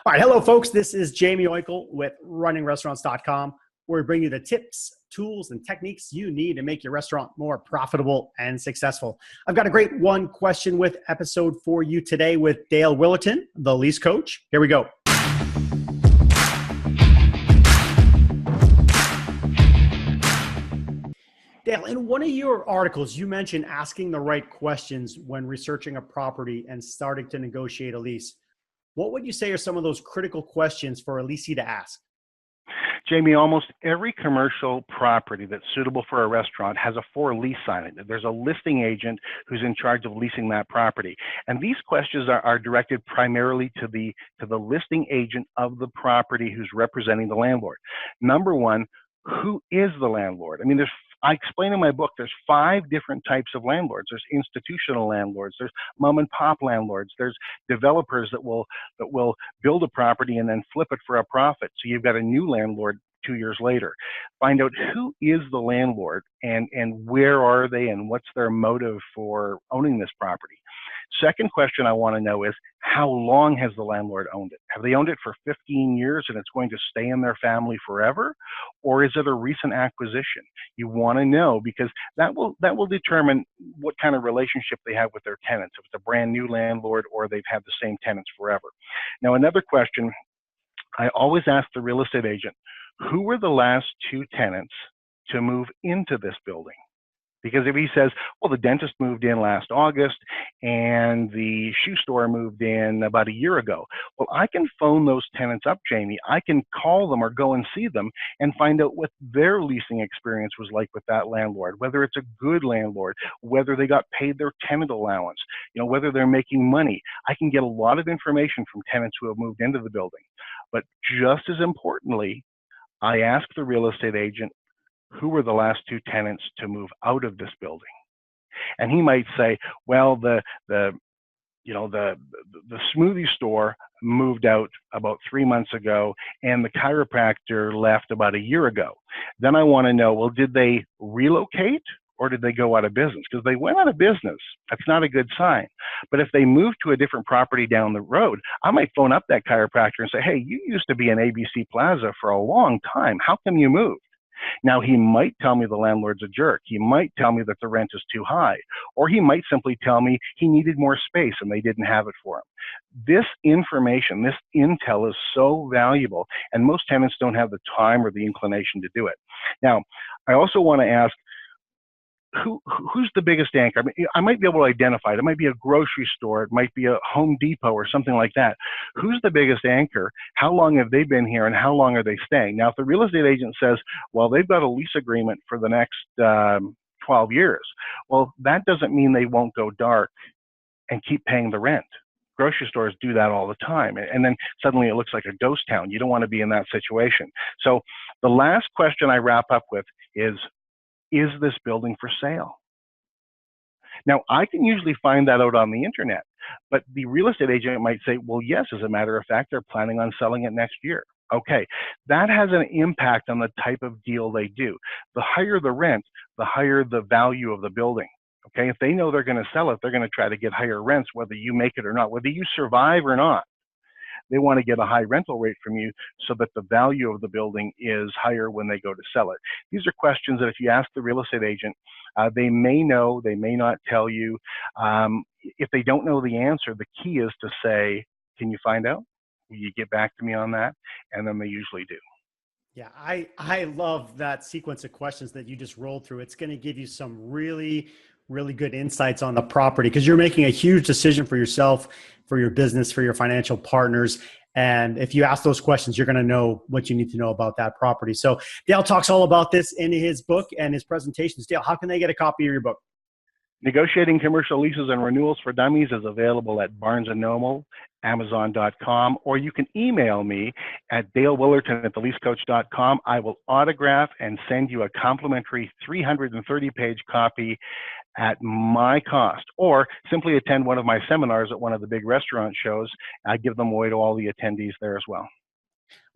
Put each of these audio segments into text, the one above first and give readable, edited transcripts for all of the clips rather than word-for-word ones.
All right, hello, folks. This is Jamie Oikel with runningrestaurants.com, where we bring you the tips, tools, and techniques you need to make your restaurant more profitable and successful. I've got a great one question with episode for you today with Dale Willerton, the Lease Coach. Here we go. Dale, in one of your articles, you mentioned asking the right questions when researching a property and starting to negotiate a lease. What would you say are some of those critical questions for a leasee to ask? Jamie, almost every commercial property that's suitable for a restaurant has a for lease sign in it. There's a listing agent who's in charge of leasing that property. And these questions are directed primarily to the listing agent of the property who's representing the landlord. Number one, who is the landlord? I explain in my book, there's 5 different types of landlords. There's institutional landlords, there's mom and pop landlords, there's developers that will build a property and then flip it for a profit. So you've got a new landlord 2 years later. Find out who is the landlord and where are they and what's their motive for owning this property. Second question I want to know is, how long has the landlord owned it? Have they owned it for 15 years and it's going to stay in their family forever? Or is it a recent acquisition? You want to know, because that will determine what kind of relationship they have with their tenants, if it's a brand new landlord or they've had the same tenants forever. Now, another question I always ask the real estate agent, who were the last 2 tenants to move into this building? Because if he says, well, the dentist moved in last August and the shoe store moved in about a year ago, well, I can phone those tenants up, Jamie. I can call them or go and see them and find out what their leasing experience was like with that landlord, whether it's a good landlord, whether they got paid their tenant allowance, whether they're making money. I can get a lot of information from tenants who have moved into the building. But just as importantly, I ask the real estate agent, who were the last 2 tenants to move out of this building? And he might say, well, the smoothie store moved out about 3 months ago and the chiropractor left about a year ago. Then I want to know, well, did they relocate or did they go out of business? Because they went out of business, that's not a good sign. But if they moved to a different property down the road, I might phone up that chiropractor and say, hey, you used to be in ABC Plaza for a long time. How come you moved? Now, he might tell me the landlord's a jerk. He might tell me that the rent is too high. Or he might simply tell me he needed more space and they didn't have it for him. This information, this intel is so valuable, and most tenants don't have the time or the inclination to do it. Now, I also want to ask, who's the biggest anchor? I might be able to identify it. It might be a grocery store. It might be a Home Depot or something like that. Who's the biggest anchor? How long have they been here and how long are they staying? Now, if the real estate agent says, well, they've got a lease agreement for the next 12 years, well, that doesn't mean they won't go dark and keep paying the rent. Grocery stores do that all the time. And then suddenly it looks like a ghost town. You don't want to be in that situation. So the last question I wrap up with is this building for sale? Now, I can usually find that out on the internet, but the real estate agent might say, well, yes, as a matter of fact, they're planning on selling it next year. Okay, that has an impact on the type of deal they do. The higher the rent, the higher the value of the building. Okay, if they know they're going to sell it, they're going to try to get higher rents, whether you make it or not, whether you survive or not. They want to get a high rental rate from you so that the value of the building is higher when they go to sell it. These are questions that if you ask the real estate agent, they may know, they may not tell you. If they don't know the answer, the key is to say, can you find out? Will you get back to me on that? And then they usually do. Yeah, I love that sequence of questions that you just rolled through. It's going to give you some really good insights on the property, because you're making a huge decision for yourself, for your business, for your financial partners. And if you ask those questions, you're going to know what you need to know about that property. So Dale talks all about this in his book and his presentations. Dale, how can they get a copy of your book? Negotiating Commercial Leases and Renewals for Dummies is available at Barnes & Noble, Amazon.com, or you can email me at dalewillerton@theleasecoach.com. I will autograph and send you a complimentary 330-page copy at my cost, or simply attend one of my seminars at one of the big restaurant shows. I give them away to all the attendees there as well.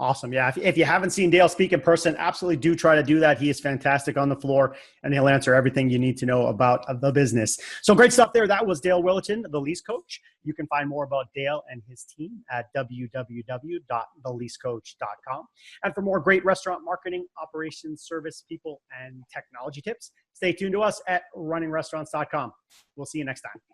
Awesome. Yeah. If you haven't seen Dale speak in person, absolutely do try to do that. He is fantastic on the floor, and he'll answer everything you need to know about the business. So great stuff there. That was Dale Willerton, the Lease Coach. You can find more about Dale and his team at www.theleasecoach.com. And for more great restaurant marketing, operations, service, people, and technology tips, stay tuned to us at runningrestaurants.com. We'll see you next time.